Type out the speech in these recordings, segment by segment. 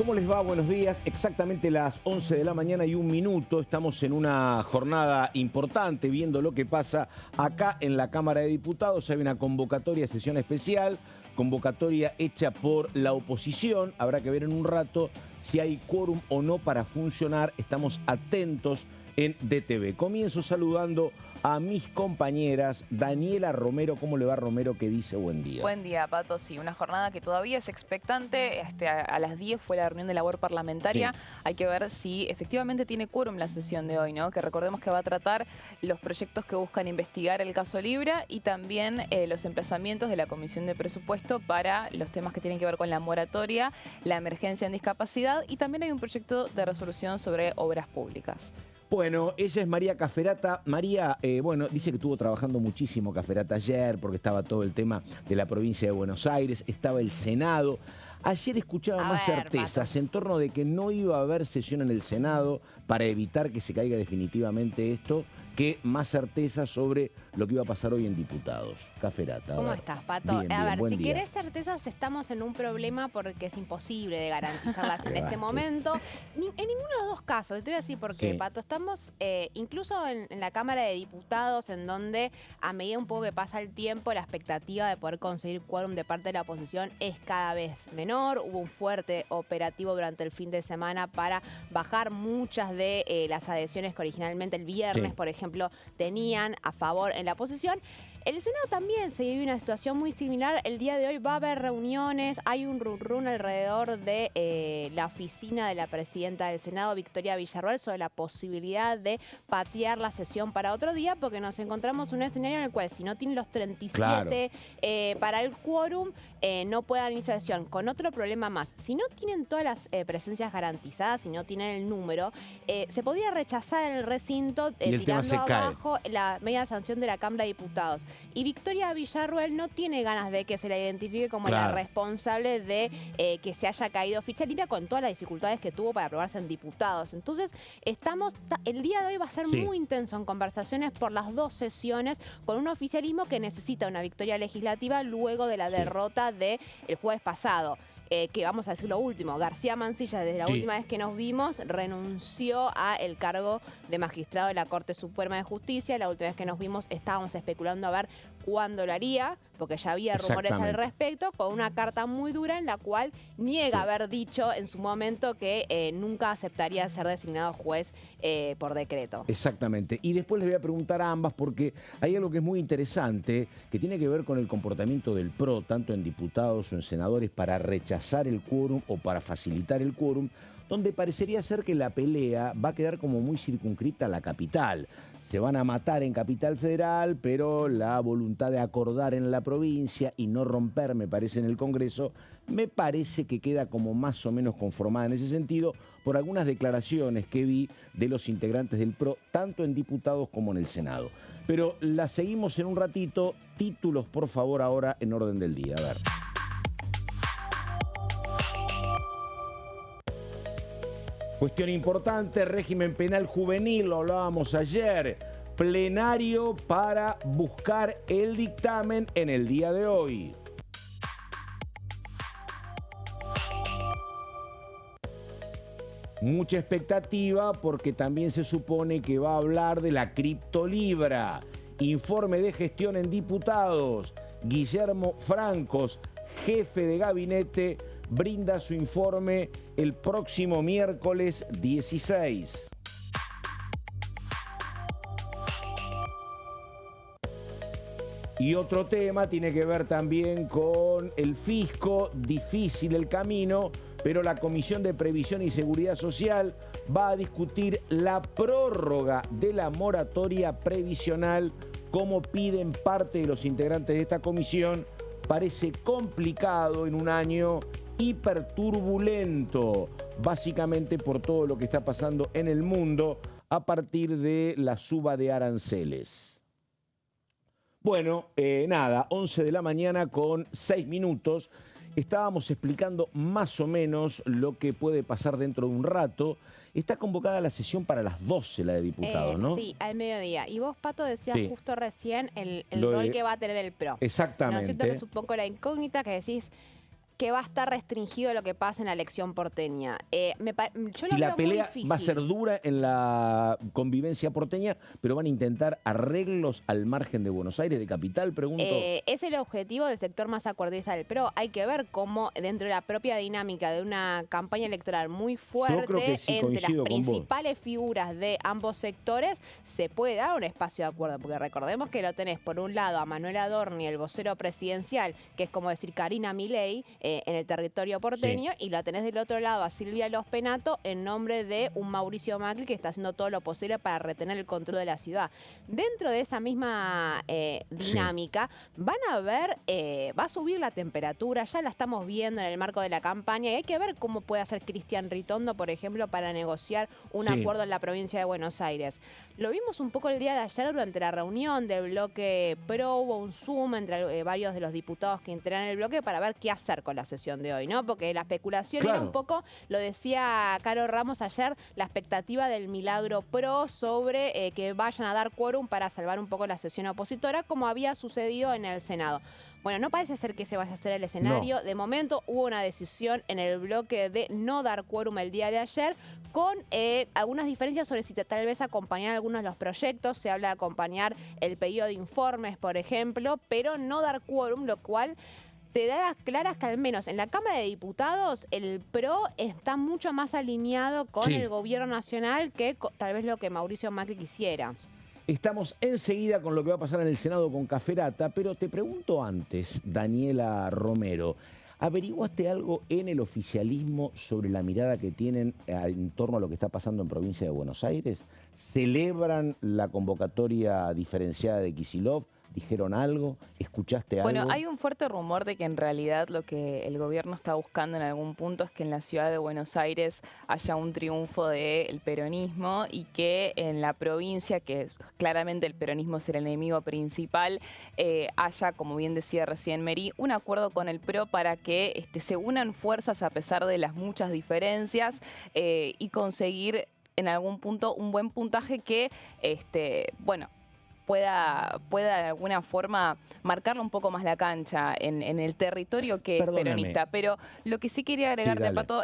¿Cómo les va? Buenos días. Exactamente las 11 de la mañana y 1 minuto. Estamos en una jornada importante viendo lo que pasa acá en la Cámara de Diputados. Hay una convocatoria, sesión especial, convocatoria hecha por la oposición. Habrá que ver en un rato si hay quórum o no para funcionar. Estamos atentos en DTV. Comienzo saludando a mis compañeras. Daniela Romero, ¿cómo le va, Romero? ¿Qué dice? Buen día. Buen día, Pato. Sí, una jornada que todavía es expectante. A las 10 fue la reunión de labor parlamentaria. Sí. Hay que ver si efectivamente tiene quórum la sesión de hoy, ¿no? Que recordemos que va a tratar los proyectos que buscan investigar el caso Libra y también los emplazamientos de la Comisión de Presupuesto para los temas que tienen que ver con la moratoria, la emergencia en discapacidad y también hay un proyecto de resolución sobre obras públicas. Bueno, ella es María Cafferata. María, bueno, dice que estuvo trabajando muchísimo Cafferata ayer porque estaba todo el tema de la provincia de Buenos Aires, estaba el Senado. Ayer escuchaba más certezas en torno de que no iba a haber sesión en el Senado para evitar que se caiga definitivamente esto, que más certezas sobre lo que iba a pasar hoy en diputados. Cafferata. ¿Cómo estás, Pato? Bien, a ver, buen si día. querés certezas, estamos en un problema porque es imposible de garantizarlas en este momento. En ninguno de los dos casos. Te voy a decir por qué, Pato. Estamos incluso en la Cámara de Diputados, en donde a medida un poco que pasa el tiempo, la expectativa de poder conseguir quórum de parte de la oposición es cada vez menor. Hubo un fuerte operativo durante el fin de semana para bajar muchas de las adhesiones que originalmente el viernes, por ejemplo, tenían a favor en la oposición. En el Senado también se vive una situación muy similar. El día de hoy va a haber reuniones, hay un run alrededor de la oficina de la presidenta del Senado, Victoria Villarroel, sobre la posibilidad de patear la sesión para otro día, porque nos encontramos en un escenario en el cual si no tienen los 37 para el quórum, no puedan iniciar la sesión. Con otro problema más, si no tienen todas las presencias garantizadas, si no tienen el número, se podría rechazar en el recinto tirando abajo la media sanción de la Cámara de Diputados. Y Victoria Villarroel no tiene ganas de que se la identifique como la responsable de que se haya caído ficha limpia con todas las dificultades que tuvo para aprobarse en diputados. Entonces, el día de hoy va a ser muy intenso en conversaciones por las dos sesiones con un oficialismo que necesita una victoria legislativa luego de la derrota del jueves pasado. Que vamos a decir lo último, García Mansilla, desde la última vez que nos vimos, renunció al cargo de magistrado de la Corte Suprema de Justicia. La última vez que nos vimos estábamos especulando a ver cuándo lo haría, porque ya había rumores al respecto, con una carta muy dura en la cual niega haber dicho en su momento que nunca aceptaría ser designado juez por decreto. Exactamente. Y después les voy a preguntar a ambas porque hay algo que es muy interesante, que tiene que ver con el comportamiento del PRO, tanto en diputados o en senadores, para rechazar el quórum o para facilitar el quórum, donde parecería ser que la pelea va a quedar como muy circunscripta a la capital. Se van a matar en Capital Federal, pero la voluntad de acordar en la provincia y no romper, me parece, en el Congreso, me parece que queda como más o menos conformada en ese sentido por algunas declaraciones que vi de los integrantes del PRO, tanto en diputados como en el Senado. Pero la seguimos en un ratito. Títulos, por favor, ahora en orden del día. A ver. Cuestión importante, régimen penal juvenil, lo hablábamos ayer. Plenario para buscar el dictamen en el día de hoy. Mucha expectativa porque también se supone que va a hablar de la criptolibra. Informe de gestión en diputados. Guillermo Francos, jefe de gabinete, brinda su informe el próximo miércoles 16. Y otro tema tiene que ver también con el fisco. Difícil el camino, pero la Comisión de Previsión y Seguridad Social va a discutir la prórroga de la moratoria previsional, como piden parte de los integrantes de esta comisión. Parece complicado en un año hiperturbulento, básicamente por todo lo que está pasando en el mundo a partir de la suba de aranceles. Bueno, nada, 11 de la mañana con 6 minutos. Estábamos explicando más o menos lo que puede pasar dentro de un rato. Está convocada la sesión para las 12, la de diputados, ¿no? Sí, al mediodía. Y vos, Pato, decías justo recién el rol que va a tener el PRO. Exactamente. ¿No es cierto? Que es un poco la incógnita que decís, que va a estar restringido lo que pasa en la elección porteña. Yo Si lo la veo muy pelea difícil. va a ser dura en la convivencia porteña, pero van a intentar arreglos al margen de Buenos Aires, de capital, pregunto. Es el objetivo del sector más acuerdista del PRO. Hay que ver cómo dentro de la propia dinámica de una campaña electoral muy fuerte creo que sí, entre las coincido con vos. principales figuras de ambos sectores, se puede dar un espacio de acuerdo, porque recordemos que lo tenés por un lado a Manuel Adorni, el vocero presidencial, que es como decir Karina Milei, en el territorio porteño, y lo tenés del otro lado a Silvia Los Penato en nombre de un Mauricio Macri que está haciendo todo lo posible para retener el control de la ciudad. Dentro de esa misma dinámica, van a ver, va a subir la temperatura, ya la estamos viendo en el marco de la campaña, y hay que ver cómo puede hacer Cristian Ritondo, por ejemplo, para negociar un acuerdo en la provincia de Buenos Aires. Lo vimos un poco el día de ayer durante la reunión del bloque PRO, hubo un Zoom entre varios de los diputados que integran el bloque para ver qué hacer con la sesión de hoy, ¿no? Porque la especulación era un poco, lo decía Caro Ramos ayer, la expectativa del milagro PRO sobre que vayan a dar quórum para salvar un poco la sesión opositora, como había sucedido en el Senado. Bueno, no parece ser que ese vaya a ser el escenario. No. De momento hubo una decisión en el bloque de no dar quórum el día de ayer, con algunas diferencias sobre si tal vez acompañar algunos de los proyectos. Se habla de acompañar el pedido de informes, por ejemplo, pero no dar quórum, lo cual te da las claras que al menos en la Cámara de Diputados el PRO está mucho más alineado con el gobierno nacional que tal vez lo que Mauricio Macri quisiera. Estamos enseguida con lo que va a pasar en el Senado con Caferata, pero te pregunto antes, Daniela Romero, ¿averiguaste algo en el oficialismo sobre la mirada que tienen en torno a lo que está pasando en provincia de Buenos Aires? ¿Celebran la convocatoria diferenciada de Kicillof? ¿Dijeron algo? ¿Escuchaste algo? Bueno, hay un fuerte rumor de que en realidad lo que el gobierno está buscando en algún punto es que en la ciudad de Buenos Aires haya un triunfo del peronismo y que en la provincia, que claramente el peronismo es el enemigo principal, haya, como bien decía recién Mary, un acuerdo con el PRO para que se unan fuerzas a pesar de las muchas diferencias y conseguir en algún punto un buen puntaje que, bueno, pueda de alguna forma marcarle un poco más la cancha en el territorio que es peronista. Pero lo que sí quería agregarte, Pato,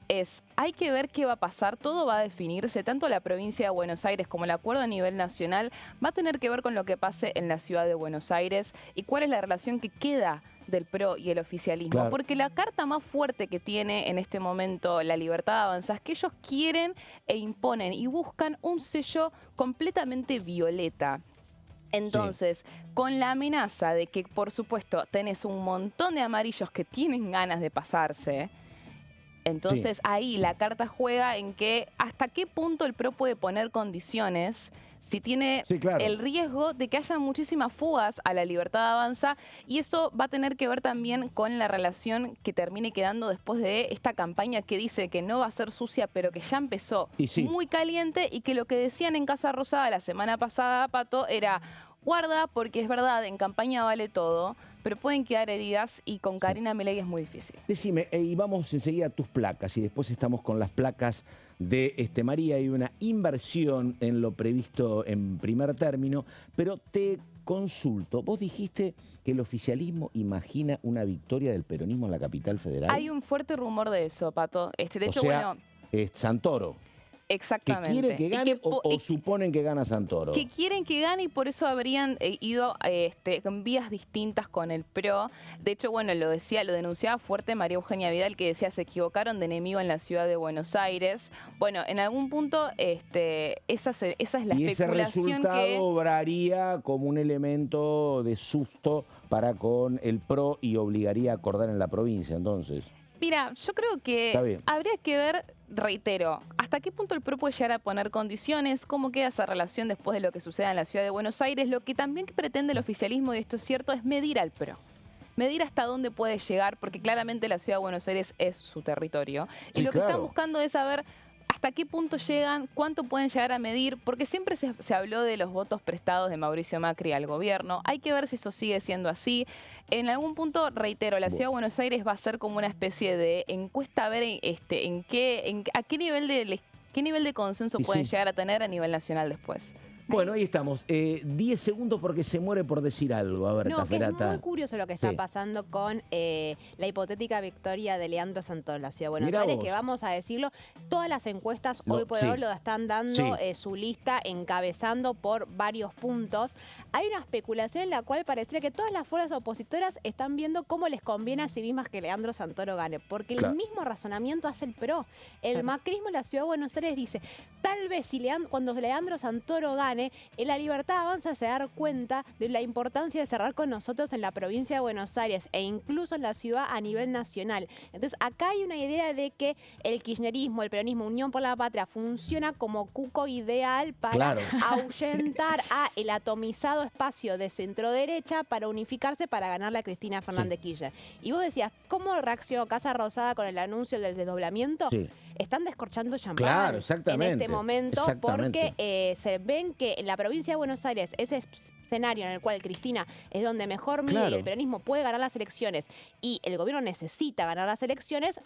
es, hay que ver qué va a pasar, todo va a definirse, tanto la provincia de Buenos Aires como el acuerdo a nivel nacional, va a tener que ver con lo que pase en la ciudad de Buenos Aires y cuál es la relación que queda del PRO y el oficialismo, porque la carta más fuerte que tiene en este momento la Libertad Avanza es que ellos quieren e imponen y buscan un sello completamente violeta. Entonces, con la amenaza de que, por supuesto, tenés un montón de amarillos que tienen ganas de pasarse, entonces ahí la carta juega en que hasta qué punto el PRO puede poner condiciones si tiene el riesgo de que haya muchísimas fugas a la Libertad Avanza, y eso va a tener que ver también con la relación que termine quedando después de esta campaña que dice que no va a ser sucia, pero que ya empezó muy caliente, y que lo que decían en Casa Rosada la semana pasada, Pato, era guarda porque es verdad, en campaña vale todo, pero pueden quedar heridas y con Karina Milei es muy difícil. Decime, y vamos enseguida a tus placas y después estamos con las placas de María. Hay una inversión en lo previsto en primer término, pero te consulto. Vos dijiste que el oficialismo imagina una victoria del peronismo en la capital federal. Hay un fuerte rumor de eso, Pato. De hecho, bueno, Santoro. Exactamente. ¿Que quiere que gane o suponen que gana Santoro? Que quieren que gane, y por eso habrían ido en vías distintas con el PRO. De hecho, bueno, lo denunciaba fuerte María Eugenia Vidal, que decía se equivocaron de enemigo en la ciudad de Buenos Aires. Bueno, en algún punto esa es la especulación. Y ese resultado obraría como un elemento de susto para con el PRO y obligaría a acordar en la provincia, entonces. Mira, yo creo que habría que ver, reitero, hasta qué punto el PRO puede llegar a poner condiciones, cómo queda esa relación después de lo que suceda en la ciudad de Buenos Aires. Lo que también pretende el oficialismo, y esto es cierto, es medir al PRO. Medir hasta dónde puede llegar, porque claramente la ciudad de Buenos Aires es su territorio. Y lo que están buscando es saber hasta qué punto llegan, cuánto pueden llegar a medir, porque siempre se habló de los votos prestados de Mauricio Macri al gobierno. Hay que ver si eso sigue siendo así. En algún punto, reitero, la ciudad de Buenos Aires va a ser como una especie de encuesta a ver a qué nivel de consenso pueden llegar a tener a nivel nacional después. Bueno, ahí estamos. 10 segundos porque se muere por decir algo. A ver, No, que es Caferata. muy curioso lo que está Sí. pasando con la hipotética victoria de Leandro Santoro en la Ciudad de Buenos Mirá Aires, vos. que vamos a decirlo, todas las encuestas hoy por sí. hoy lo están dando Sí. su lista encabezando por varios puntos. Hay una especulación en la cual pareciera que todas las fuerzas opositoras están viendo cómo les conviene a sí mismas que Leandro Santoro gane, porque Claro. el mismo razonamiento hace el PRO. El Claro. macrismo en la Ciudad de Buenos Aires dice, tal vez si cuando Leandro Santoro gane, en La Libertad Avanza se dar cuenta de la importancia de cerrar con nosotros en la provincia de Buenos Aires e incluso en la ciudad a nivel nacional. Entonces acá hay una idea de que el kirchnerismo, el peronismo, Unión por la Patria, funciona como cuco ideal para Claro. ahuyentar a el atomizado espacio de centro derecha para unificarse para ganarle a Cristina Fernández Kirchner. Y vos decías, ¿cómo reaccionó Casa Rosada con el anuncio del desdoblamiento? Sí. Están descorchando champán Claro, en exactamente. este momento Exactamente. porque se ven que en la provincia de Buenos Aires ese escenario en el cual Cristina es donde mejor mide Claro. y el peronismo puede ganar las elecciones y el gobierno necesita ganar las elecciones,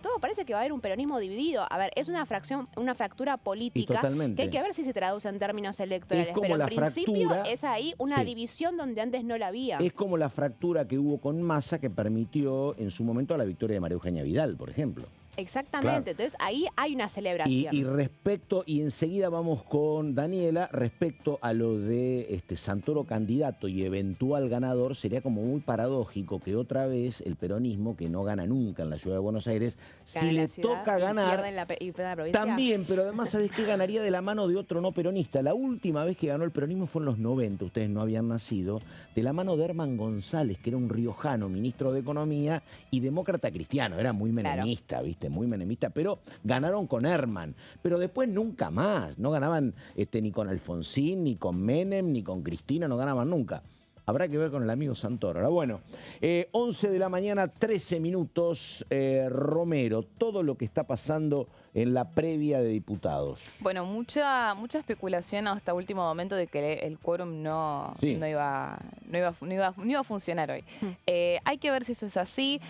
todo parece que va a haber un peronismo dividido. A ver, es una fractura política totalmente. que hay que ver si se traduce en términos electorales, Es como pero en la principio fractura. es ahí una Sí. división donde antes no la había. Es como la fractura que hubo con Massa que permitió en su momento la victoria de María Eugenia Vidal, por ejemplo. Exactamente, entonces ahí hay una celebración. Y respecto, y enseguida vamos con Daniela, respecto a lo de Santoro candidato y eventual ganador, sería como muy paradójico que otra vez el peronismo, que no gana nunca en la ciudad de Buenos Aires, Gana si la le ciudad toca y ganar, pierden la provincia. también, pero además, ¿sabés qué? Ganaría de la mano de otro no peronista. La última vez que ganó el peronismo fue en los 90, ustedes no habían nacido, de la mano de Herman González, que era un riojano, ministro de Economía y demócrata cristiano, era muy menemista, ¿viste? Muy menemista, pero ganaron con Herman. Pero después nunca más, no ganaban ni con Alfonsín, ni con Menem, ni con Cristina, no ganaban nunca. Habrá que ver con el amigo Santoro. Ahora, bueno, 11 de la mañana, 13 minutos. Romero, todo lo que está pasando en la previa de diputados. Bueno, mucha especulación hasta último momento de que el quórum no iba a funcionar hoy. Hay que ver si eso es así.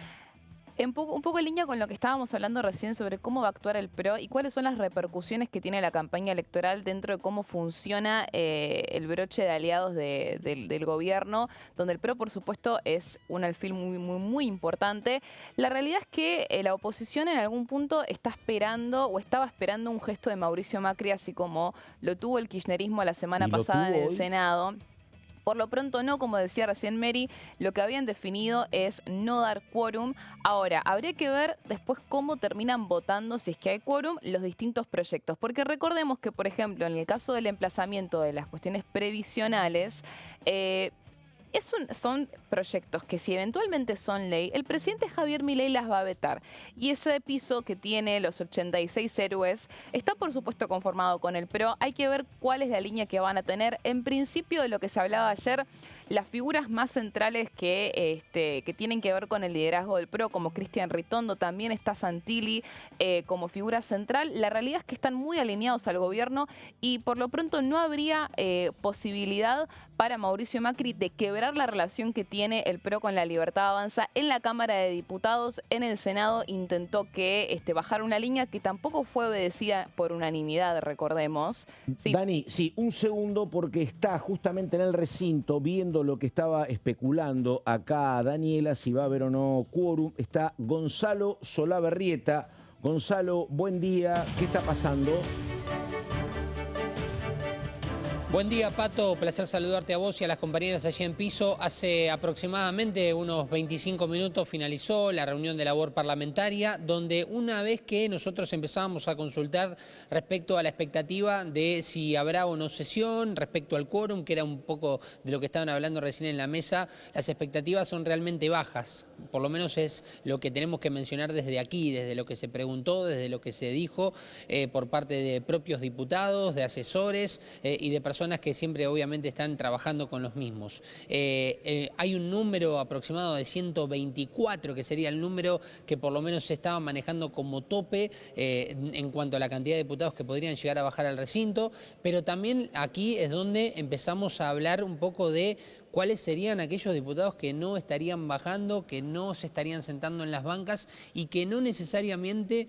Un poco en línea con lo que estábamos hablando recién sobre cómo va a actuar el PRO y cuáles son las repercusiones que tiene la campaña electoral dentro de cómo funciona el broche de aliados del gobierno, donde el PRO, por supuesto, es un alfil muy importante. La realidad es que la oposición en algún punto estaba esperando un gesto de Mauricio Macri, así como lo tuvo el kirchnerismo la semana pasada en el Senado. Por lo pronto no, como decía recién Mary, lo que habían definido es no dar quórum. Ahora, habría que ver después cómo terminan votando, si es que hay quórum, los distintos proyectos. Porque recordemos que, por ejemplo, en el caso del emplazamiento de las cuestiones previsionales, son proyectos que si eventualmente son ley, el presidente Javier Milei las va a vetar. Y ese piso que tiene los 86 héroes está por supuesto conformado con el PRO. Hay que ver cuál es la línea que van a tener. En principio, de lo que se hablaba ayer, las figuras más centrales que tienen que ver con el liderazgo del PRO, como Cristian Ritondo, también está Santilli como figura central. La realidad es que están muy alineados al gobierno y por lo pronto no habría posibilidad para Mauricio Macri de quebrar la relación que tiene el PRO con La Libertad Avanza. En la Cámara de Diputados, en el Senado, intentó que bajar una línea que tampoco fue obedecida por unanimidad, recordemos. Sí. Dani, sí, un segundo, porque está justamente en el recinto viendo lo que estaba especulando acá Daniela, si va a haber o no quórum. Está Gonzalo Solaberrieta. Gonzalo, buen día. ¿Qué está pasando? Buen día, Pato. Placer saludarte a vos y a las compañeras allí en piso. Hace aproximadamente unos 25 minutos finalizó la reunión de labor parlamentaria, donde una vez que nosotros empezábamos a consultar respecto a la expectativa de si habrá o no sesión, respecto al quórum, que era un poco de lo que estaban hablando recién en la mesa, las expectativas son realmente bajas. Por lo menos es lo que tenemos que mencionar desde aquí, desde lo que se preguntó, desde lo que se dijo por parte de propios diputados, de asesores y de personas que siempre obviamente están trabajando con los mismos. Hay un número aproximado de 124, que sería el número que por lo menos se estaba manejando como tope en cuanto a la cantidad de diputados que podrían llegar a bajar al recinto, pero también aquí es donde empezamos a hablar un poco de cuáles serían aquellos diputados que no estarían bajando, que no se estarían sentando en las bancas y que no necesariamente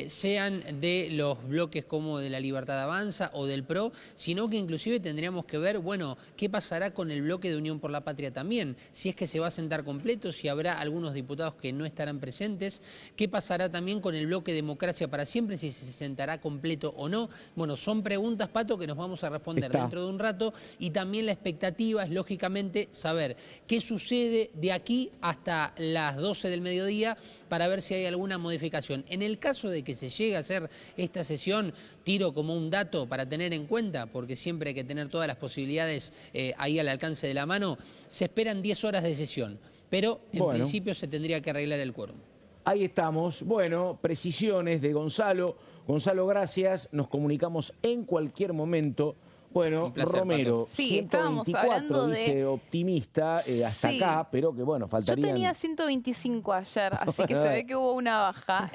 sean de los bloques como de la Libertad Avanza o del PRO, sino que inclusive tendríamos que ver, bueno, qué pasará con el bloque de Unión por la Patria también, si es que se va a sentar completo, si habrá algunos diputados que no estarán presentes, qué pasará también con el bloque Democracia para Siempre, si se sentará completo o no. Bueno, son preguntas, Pato, que nos vamos a responder dentro de un rato, y también la expectativa es, lógicamente, saber qué sucede de aquí hasta las 12 del mediodía para ver si hay alguna modificación. En el caso de que se llegue a hacer esta sesión, tiro como un dato para tener en cuenta, porque siempre hay que tener todas las posibilidades ahí al alcance de la mano, se esperan 10 horas de sesión, pero en principio se tendría que arreglar el quórum. Ahí estamos. Bueno, precisiones de Gonzalo. Gonzalo, gracias. Nos comunicamos en cualquier momento. Bueno, placer, Romero, Pato. Sí, 124, dice optimista, hasta acá, pero que bueno, faltarían... Yo tenía 125 ayer, así que se ve que hubo una baja.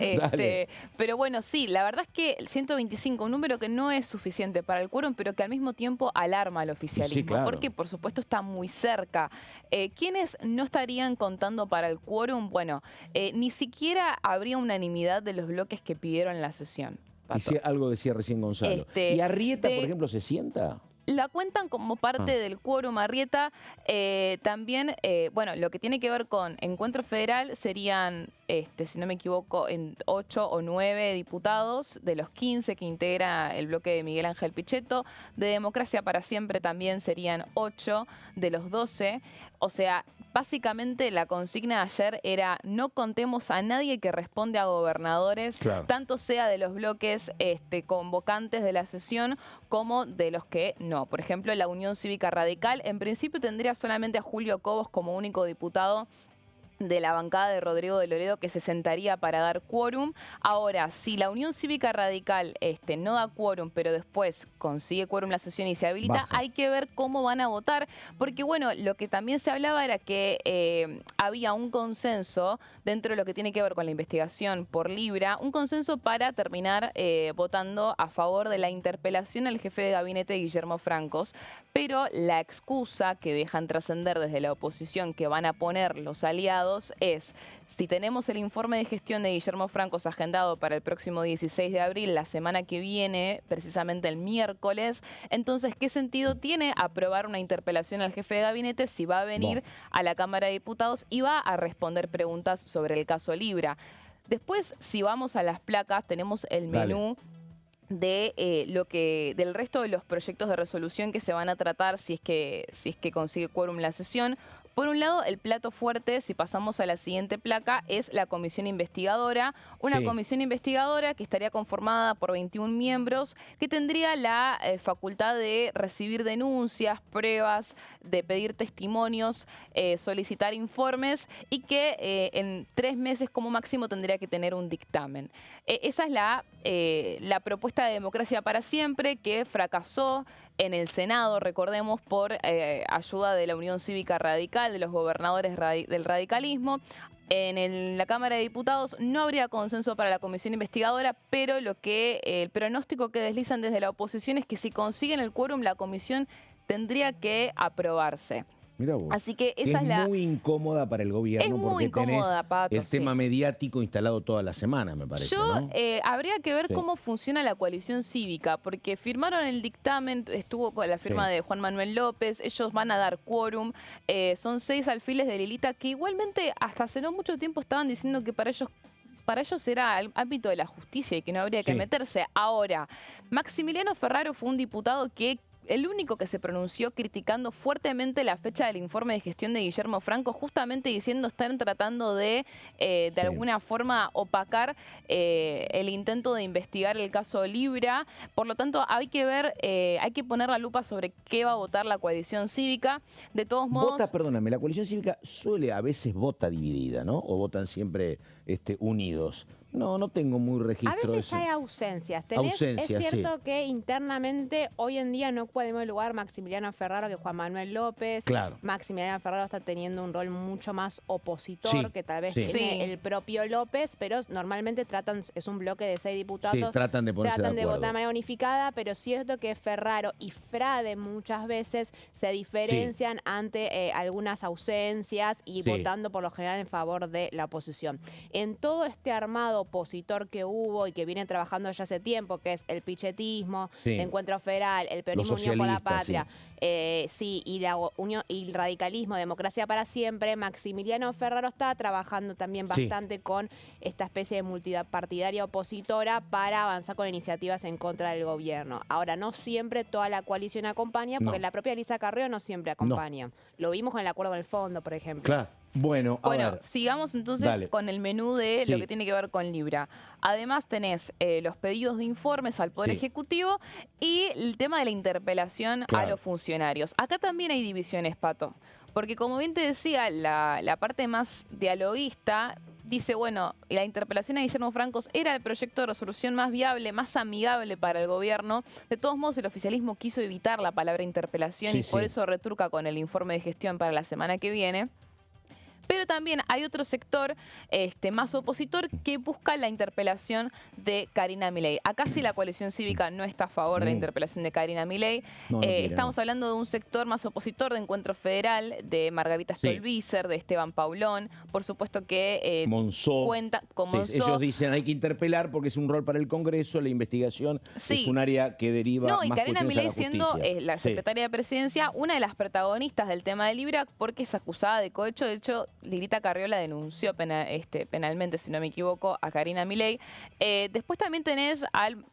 Pero bueno, sí, la verdad es que 125, un número que no es suficiente para el quórum, pero que al mismo tiempo alarma al oficialismo, sí, claro, porque por supuesto está muy cerca. ¿Quiénes no estarían contando para el quórum? Bueno, ni siquiera habría unanimidad de los bloques que pidieron la sesión. Algo decía recién Gonzalo. ¿Y Arrieta, por ejemplo, se sienta? La cuentan como parte del quórum. Arrieta también, bueno, lo que tiene que ver con Encuentro Federal serían, si no me equivoco, en 8 o 9 diputados de los 15 que integra el bloque de Miguel Ángel Pichetto. De Democracia para Siempre también serían 8 de los 12. O sea, básicamente la consigna de ayer era no contemos a nadie que responde a gobernadores, tanto sea de los bloques convocantes de la sesión como de los que no. Por ejemplo, la Unión Cívica Radical en principio tendría solamente a Julio Cobos como único diputado de la bancada de Rodrigo de Loredo, que se sentaría para dar quórum. Ahora, si la Unión Cívica Radical no da quórum, pero después consigue quórum la sesión y se habilita, hay que ver cómo van a votar, porque bueno, lo que también se hablaba era que había un consenso dentro de lo que tiene que ver con la investigación por Libra, un consenso para terminar votando a favor de la interpelación al jefe de gabinete Guillermo Francos, pero la excusa que dejan trascender desde la oposición que van a poner los aliados es, si tenemos el informe de gestión de Guillermo Francos agendado para el próximo 16 de abril, la semana que viene, precisamente el miércoles, entonces, ¿qué sentido tiene aprobar una interpelación al jefe de gabinete si va a venir a la Cámara de Diputados y va a responder preguntas sobre el caso Libra? Después, si vamos a las placas, tenemos el menú de del resto de los proyectos de resolución que se van a tratar si es que consigue quórum la sesión. Por un lado, el plato fuerte, si pasamos a la siguiente placa, es la comisión investigadora. Una comisión investigadora que estaría conformada por 21 miembros, que tendría la facultad de recibir denuncias, pruebas, de pedir testimonios, solicitar informes y que en 3 meses como máximo tendría que tener un dictamen. Esa es la propuesta de Democracia para Siempre, que fracasó en el Senado, recordemos, por ayuda de la Unión Cívica Radical, de los gobernadores del radicalismo. En la Cámara de Diputados no habría consenso para la comisión investigadora, pero el pronóstico que deslizan desde la oposición es que si consiguen el quórum, la comisión tendría que aprobarse. Mirá vos. Así que esa es muy incómoda para el gobierno porque tenés el tema mediático instalado toda la semana, me parece. Habría que ver cómo funciona la coalición cívica, porque firmaron el dictamen, estuvo con la firma de Juan Manuel López, ellos van a dar quórum, son 6 alfiles de Lilita que igualmente hasta hace no mucho tiempo estaban diciendo que para ellos era el ámbito de la justicia y que no habría que meterse. Ahora, Maximiliano Ferraro fue un diputado que el único que se pronunció criticando fuertemente la fecha del informe de gestión de Guillermo Franco, justamente diciendo están tratando de alguna forma opacar el intento de investigar el caso Libra. Por lo tanto, hay que ver, hay que poner la lupa sobre qué va a votar la coalición cívica. De todos modos... Perdóname, la coalición cívica a veces vota dividida, ¿no? O votan siempre unidos. No tengo muy registro A de veces eso. hay ausencias. Ausencias, es cierto sí. que internamente hoy en día no ocupa el mismo lugar Maximiliano Ferraro que Juan Manuel López. Claro. Maximiliano Ferraro está teniendo un rol mucho más opositor Sí, que tal vez sí. tiene Sí. el propio López, pero normalmente es un bloque de 6 diputados. Sí, tratan de ponerse Tratan de de acuerdo. votar de manera unificada, pero es cierto que Ferraro y Frade muchas veces se diferencian ante algunas ausencias y Sí. votando por lo general en favor de la oposición. En todo este armado opositor que hubo y que viene trabajando ya hace tiempo, que es el pichetismo, Sí. el Encuentro Federal, el Peronismo Los Unión por la socialistas, Patria, sí, y la unión y el radicalismo, Democracia para Siempre, Maximiliano Ferraro está trabajando también Sí. bastante con esta especie de multipartidaria opositora para avanzar con iniciativas en contra del gobierno. Ahora, no siempre toda la coalición acompaña, porque No. la propia Elisa Carrió no siempre acompaña. Lo vimos con el acuerdo del fondo, por ejemplo. Claro. Bueno, a Bueno, ver. sigamos entonces Dale. con el menú de lo Sí. que tiene que ver con Libra. Además tenés los pedidos de informes al Poder Sí. Ejecutivo y el tema de la interpelación a Claro. los funcionarios. Acá también hay divisiones, Pato, porque como bien te decía, la parte más dialoguista dice, bueno, la interpelación a Guillermo Francos era el proyecto de resolución más viable, más amigable para el gobierno. De todos modos, el oficialismo quiso evitar la palabra interpelación Sí, y por sí. eso retruca con el informe de gestión para la semana que viene. Pero también hay otro sector más opositor que busca la interpelación de Karina Milei. Acá sí la coalición cívica no está a favor de la interpelación de Karina Milei. No, no quiere, Estamos no. hablando de un sector más opositor de Encuentro Federal, de Margarita Sí. Stolbizer, de Esteban Paulón. Por supuesto que Monzó. cuenta con Sí, Monzó. ellos dicen hay que interpelar porque es un rol para el Congreso, la investigación Sí. es un área que deriva No, y más Karina cuestiones a Milei la siendo justicia. la Sí. secretaria de Presidencia, una de las protagonistas del tema de Libra, porque es acusada de cohecho. De hecho, Lilita Carrió la denunció penalmente, si no me equivoco, a Karina Milei. Después también tenés al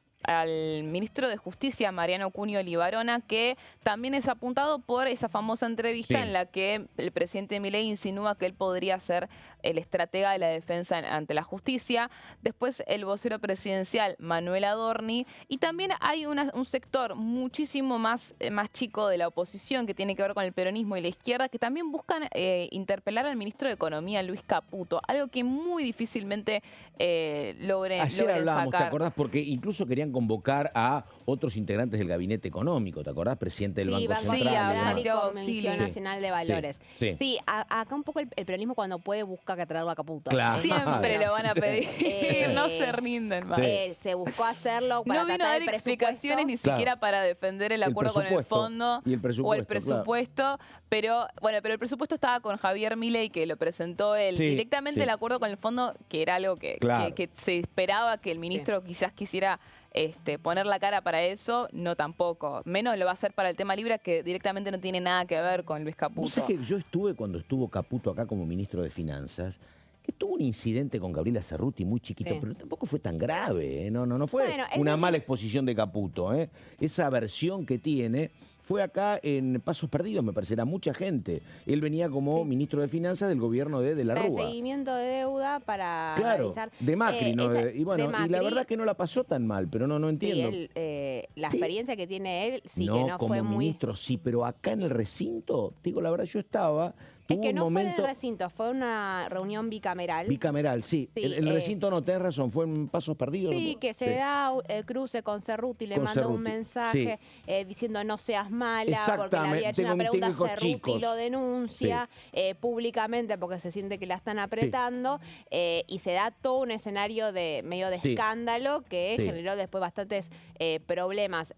ministro de Justicia, Mariano Cunio Libarona, que también es apuntado por esa famosa entrevista Sí. en la que el presidente Milei insinúa que él podría ser el estratega de la defensa ante la justicia. Después el vocero presidencial, Manuel Adorni. Y también hay un sector muchísimo más chico de la oposición que tiene que ver con el peronismo y la izquierda, que también buscan interpelar al ministro de Economía, Luis Caputo, algo que muy difícilmente logren Ayer hablábamos, ¿te sacar. acordás? Porque incluso querían convocar a otros integrantes del gabinete económico, ¿te acordás? Presidente del Sí, Banco Banco Central. Sí, Central y Santiago Comisión Auxilio. Nacional de Valores. Sí. Sí, acá un poco el peronismo cuando puede busca que traerlo a Caputo. Claro. Siempre lo van a Sí. pedir, no se rinden más. Sí. Se buscó hacerlo para No vino a tratar dar el presupuesto. explicaciones ni Claro. siquiera para defender el acuerdo con el presupuesto. fondo Y el o el presupuesto, presupuesto, pero el presupuesto estaba con Javier Milei, que lo presentó él. Sí, Directamente sí. el acuerdo con el fondo, que era algo que Claro. se esperaba que el ministro quizás quisiera poner la cara para eso, no tampoco. Menos lo va a hacer para el tema Libra, que directamente no tiene nada que ver con Luis ¿Vos Caputo. sabés que yo estuve cuando estuvo Caputo acá como ministro de Finanzas? Que tuvo un incidente con Gabriela Cerruti muy chiquito, Sí. pero tampoco fue tan grave, ¿eh? No fue Bueno, él una no- mala exposición de Caputo, ¿eh? Esa versión que tiene fue acá en Pasos Perdidos, me parecerá mucha gente. Él venía como ministro de Finanzas del gobierno de la Para el Rúa. seguimiento de deuda para Claro, realizar... de Macri, ¿no? Y bueno, de y la Macri. verdad que no la pasó tan mal, pero no Sí, entiendo. la Sí. experiencia que tiene él, sí no, que no como fue muy... ministro sí, pero acá en el recinto, te digo la verdad, yo estaba, Es tuvo que un no fue en momento el recinto, fue una reunión bicameral. bicameral, sí. Sí, el recinto no, tenés razón, fue en Pasos Perdidos. Sí, que se da el cruce con Cerruti, le Con manda un Cerruti, mensaje diciendo no seas mala, porque le había hecho tengo una mis pregunta a técnicos Cerruti, chicos. lo denuncia públicamente porque se siente que la están apretando y se da todo un escenario de medio de Sí. escándalo que Sí. generó después bastantes problemas.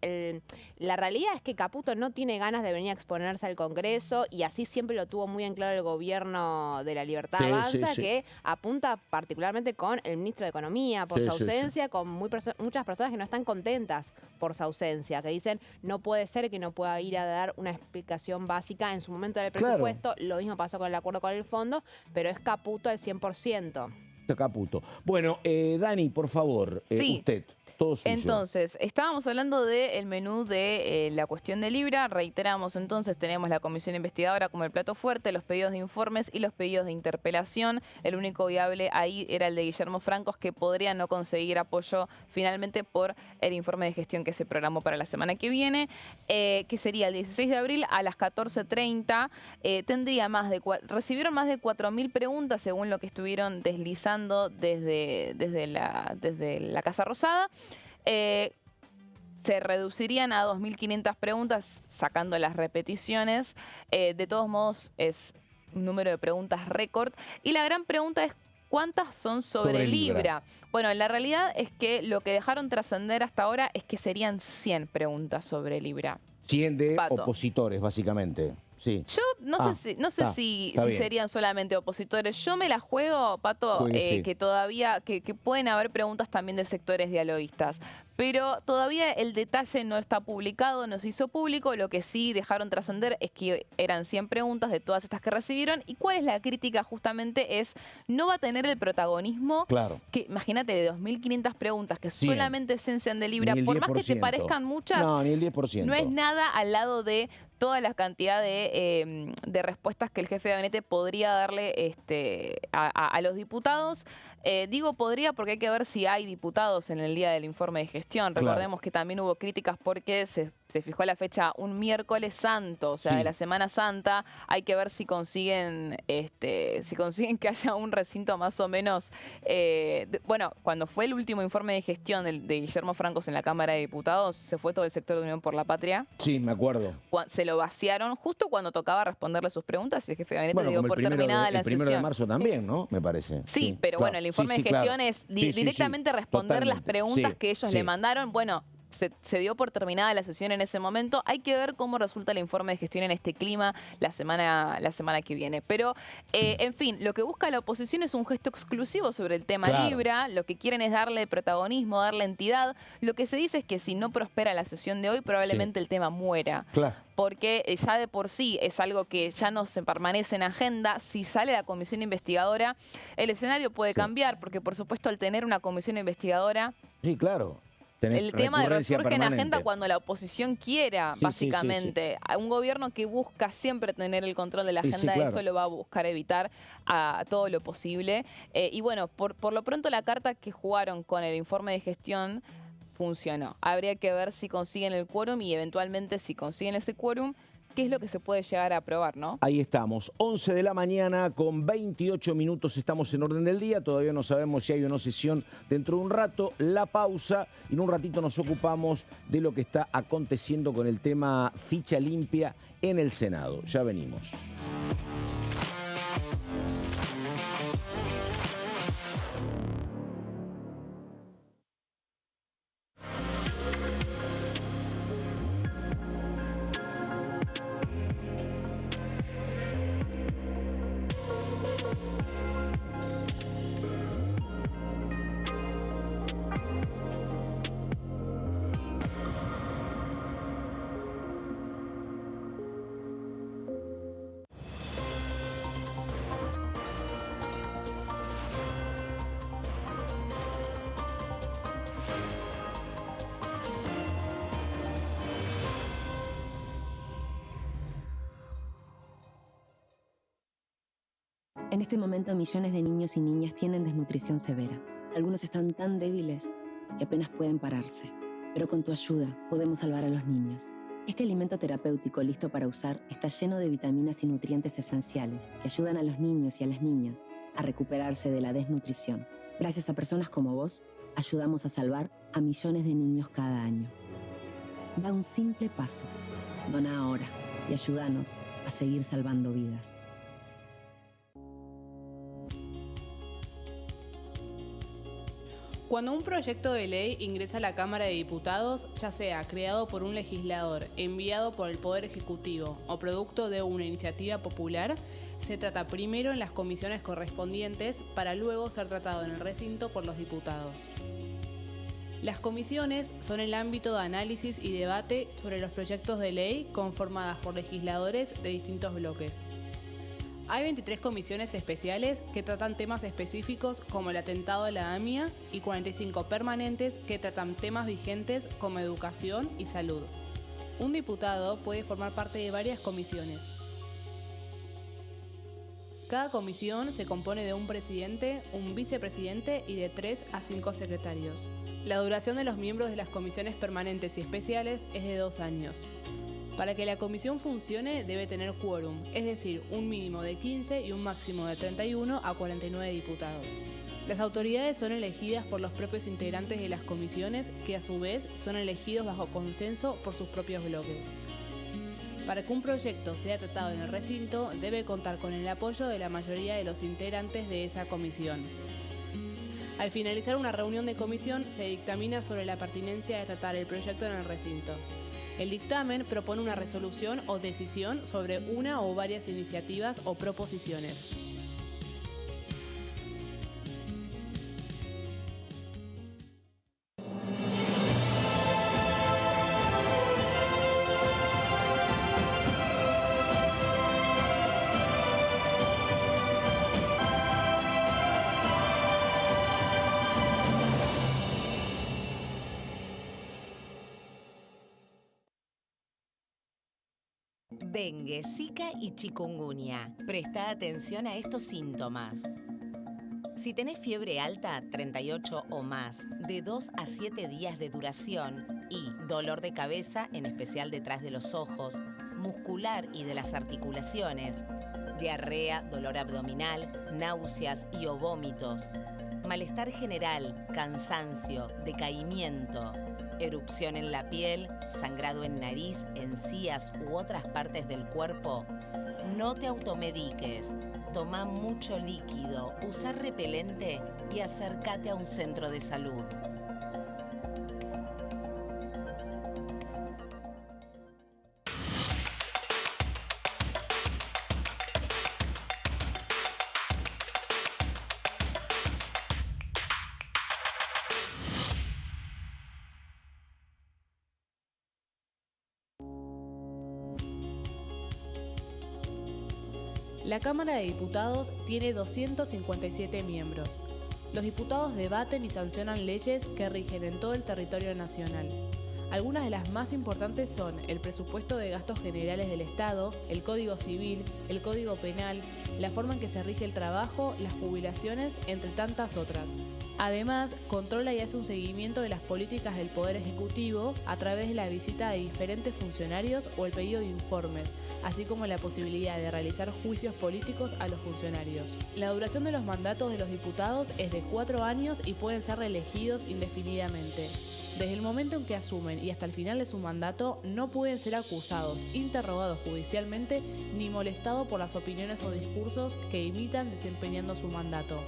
La realidad es que Caputo no tiene ganas de venir a exponerse al Congreso y así siempre lo tuvo muy en claro el gobierno de la Libertad Sí, Avanza, sí, sí. que apunta particularmente con el ministro de Economía por Sí, su sí, sí. ausencia, con muchas personas que no están contentas por su ausencia, que dicen no puede ser que no pueda ir a dar una explicación básica en su momento del Claro. presupuesto. Lo mismo pasó con el acuerdo con el fondo, pero es Caputo al 100%. Caputo. Bueno, Dani, por favor, Sí. usted. todo suyo. Entonces, estábamos hablando del menú de la cuestión de Libra. Reiteramos entonces, tenemos la comisión investigadora como el plato fuerte, los pedidos de informes y los pedidos de interpelación. El único viable ahí era el de Guillermo Francos, que podría no conseguir apoyo finalmente por el informe de gestión que se programó para la semana que viene, que sería el 16 de abril a las 14:30. Recibieron más de 4.000 preguntas según lo que estuvieron deslizando desde la Casa Rosada. Se reducirían a 2.500 preguntas, sacando las repeticiones. De todos modos, es un número de preguntas récord. Y la gran pregunta es, ¿cuántas son sobre Libra? Bueno, la realidad es que lo que dejaron trascender hasta ahora es que serían 100 preguntas sobre Libra. 100 de Pato. opositores, básicamente. Sí. Yo no sé si serían solamente opositores. Yo me la juego, Pato, Sí. que todavía, que pueden haber preguntas también de sectores dialoguistas. Pero todavía el detalle no está publicado, no se hizo público. Lo que sí dejaron trascender es que eran 100 preguntas de todas estas que recibieron. ¿Y cuál es la crítica? Justamente es, no va a tener el protagonismo. Claro. Que imagínate, de 2.500 preguntas que 100. solamente esencian de Libra, Ni el por más que te 10%. parezcan muchas, No, ni el 10%. no es nada al lado de toda la cantidad de respuestas que el jefe de gabinete podría darle a los diputados. Digo podría porque hay que ver si hay diputados en el día del informe de gestión. Claro. Recordemos que también hubo críticas porque se fijó la fecha un miércoles santo, o sea, Sí. de la Semana Santa. Hay que ver si consiguen que haya un recinto más o menos... bueno, cuando fue el último informe de gestión de Guillermo Francos en la Cámara de Diputados, se fue todo el sector de Unión por la Patria. Sí, me acuerdo. Se lo vaciaron justo cuando tocaba responderle sus preguntas y el jefe de gabinete dio Como por terminada la el 1 de sesión. marzo también, ¿no? Me parece. Sí, pero claro. bueno, el informe Sí, de claro. gestión es Sí, directamente responder las Totalmente. preguntas Sí, que ellos sí. le mandaron. Bueno, se dio por terminada la sesión en ese momento. Hay que ver cómo resulta el informe de gestión en este clima la semana que viene. Pero, en fin, lo que busca la oposición es un gesto exclusivo sobre el tema Claro. Libra. Lo que quieren es darle protagonismo, darle entidad. Lo que se dice es que si no prospera la sesión de hoy, probablemente el tema muera. Claro. Porque ya de por sí es algo que ya no se permanece en agenda. Si sale la comisión investigadora, el escenario puede cambiar, porque por supuesto al tener una comisión investigadora, Sí, claro. el tema recurrencia resurge en agenda permanente. cuando la oposición quiera, Sí, básicamente. A un gobierno que busca siempre tener el control de la Sí, sí, agenda, claro. eso lo va a buscar evitar a todo lo posible. Y bueno, por lo pronto la carta que jugaron con el informe de gestión funcionó. Habría que ver si consiguen el quórum y eventualmente si consiguen ese quórum, qué es lo que se puede llegar a aprobar, ¿no? Ahí estamos, 11 de la mañana con 28 minutos, estamos en orden del día, todavía no sabemos si hay o no sesión dentro de un rato, la pausa, y en un ratito nos ocupamos de lo que está aconteciendo con el tema ficha limpia en el Senado. Ya venimos. En este momento, millones de niños y niñas tienen desnutrición severa. Algunos están tan débiles que apenas pueden pararse. Pero con tu ayuda podemos salvar a los niños. Este alimento terapéutico listo para usar está lleno de vitaminas y nutrientes esenciales que ayudan a los niños y a las niñas a recuperarse de la desnutrición. Gracias a personas como vos, ayudamos a salvar a millones de niños cada año. Da un simple paso. Dona ahora y ayúdanos a seguir salvando vidas. Cuando un proyecto de ley ingresa a la Cámara de Diputados, ya sea creado por un legislador, enviado por el Poder Ejecutivo o producto de una iniciativa popular, se trata primero en las comisiones correspondientes para luego ser tratado en el recinto por los diputados. Las comisiones son el ámbito de análisis y debate sobre los proyectos de ley conformadas por legisladores de distintos bloques. Hay 23 comisiones especiales que tratan temas específicos como el atentado de la AMIA y 45 permanentes que tratan temas vigentes como educación y salud. Un diputado puede formar parte de varias comisiones. Cada comisión se compone de un presidente, un vicepresidente y de 3 a 5 secretarios. La duración de los miembros de las comisiones permanentes y especiales es de 2 años. Para que la comisión funcione debe tener quórum, es decir, un mínimo de 15 y un máximo de 31 a 49 diputados. Las autoridades son elegidas por los propios integrantes de las comisiones, que a su vez son elegidos bajo consenso por sus propios bloques. Para que un proyecto sea tratado en el recinto, debe contar con el apoyo de la mayoría de los integrantes de esa comisión. Al finalizar una reunión de comisión, se dictamina sobre la pertinencia de tratar el proyecto en el recinto. El dictamen propone una resolución o decisión sobre una o varias iniciativas o proposiciones. Dengue, Zika y chikungunya. Presta atención a estos síntomas. Si tenés fiebre alta, 38 o más, de 2 a 7 días de duración y dolor de cabeza, en especial detrás de los ojos, muscular y de las articulaciones, diarrea, dolor abdominal, náuseas y o vómitos, malestar general, cansancio, decaimiento, erupción en la piel, sangrado en nariz, encías u otras partes del cuerpo, no te automediques. Toma mucho líquido, usa repelente y acércate a un centro de salud. La Cámara de Diputados tiene 257 miembros. Los diputados debaten y sancionan leyes que rigen en todo el territorio nacional. Algunas de las más importantes son el presupuesto de gastos generales del Estado, el Código Civil, el Código Penal, la forma en que se rige el trabajo, las jubilaciones, entre tantas otras. Además, controla y hace un seguimiento de las políticas del Poder Ejecutivo a través de la visita de diferentes funcionarios o el pedido de informes, así como la posibilidad de realizar juicios políticos a los funcionarios. La duración de los mandatos de los diputados es de 4 años y pueden ser reelegidos indefinidamente. Desde el momento en que asumen y hasta el final de su mandato, no pueden ser acusados, interrogados judicialmente, ni molestados por las opiniones o discursos que imitan desempeñando su mandato.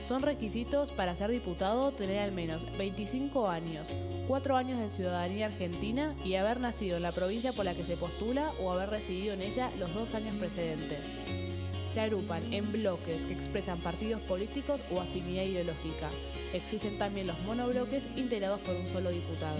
Son requisitos para ser diputado tener al menos 25 años, 4 años de ciudadanía argentina y haber nacido en la provincia por la que se postula o haber residido en ella los 2 años precedentes. Se agrupan en bloques que expresan partidos políticos o afinidad ideológica. Existen también los monobloques integrados por un solo diputado.